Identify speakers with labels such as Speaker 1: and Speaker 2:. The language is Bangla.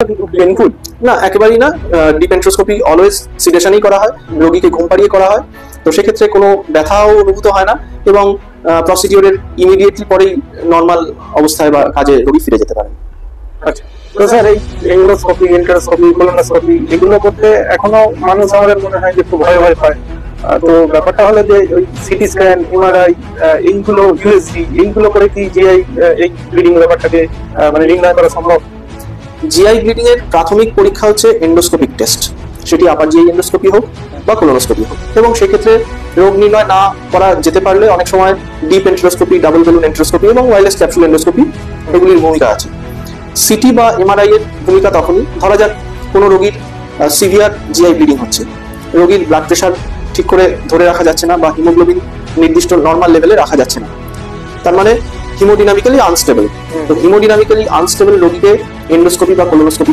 Speaker 1: পেইনফুল না, একেবারেই না। ডিপ এন্ড্রোস্কোপি অলওয়েজ সিডেশনেই করা হয়, রোগীকে ঘুম পাড়িয়ে করা হয়। তো সেক্ষেত্রে কোনো ব্যথাও অনুভূত হয় না এবং প্রসিডিওরের ইমিডিয়েটলি পরেই নর্মাল অবস্থায় বা কাজে রোগী ফিরে যেতে পারেন।
Speaker 2: আচ্ছা, তো স্যার এই এন্ডোস্কোপি, ইন্টারোস্কোপি, কোলোনোস্কোপি এগুলো করতে এখনো মানুষ আমাদের মনে হয় যে একটু ভয় পায়। তো ব্যাপারটা হলো যে ওই সিটি স্ক্যান, এমআরআই, এইগুলো, ইউএসজি, এইগুলো করে কি জিআই এই ব্লিডিং ব্যাপারটাকে মানে নির্ণয় করা সম্ভব?
Speaker 1: জিআই ব্লিডিং এর প্রাথমিক পরীক্ষা হচ্ছে এন্ডোস্কোপিক টেস্ট, সেটি আপার জিআই এন্ডোস্কোপি হোক বা কোলোনোস্কোপি হোক। এবং সেক্ষেত্রে রোগ নির্ণয় না করা যেতে পারলে অনেক সময় deep endoscopy, double balloon endoscopy এবং ওয়্যারলেস ক্যাপসুল এন্ডোস্কোপি এগুলির ভূমিকা আছে। সিটি বা এমআরআই এর ভূমিকা তখনই, ধরা যাক কোনো রোগীর সিভিয়ার জিআই ব্লিডিং হচ্ছে, রোগীর ব্লাড প্রেশার ঠিক করে ধরে রাখা যাচ্ছে না বা হিমোগ্লোবিন নির্দিষ্ট নর্মাল লেভেলে রাখা যাচ্ছে না, তার মানে হিমোডিনামিক্যালি আনস্টেবল। তো হিমোডিনামিক্যালি আনস্টেবল রোগীকে এন্ডোস্কোপি বা কোলোনোস্কোপি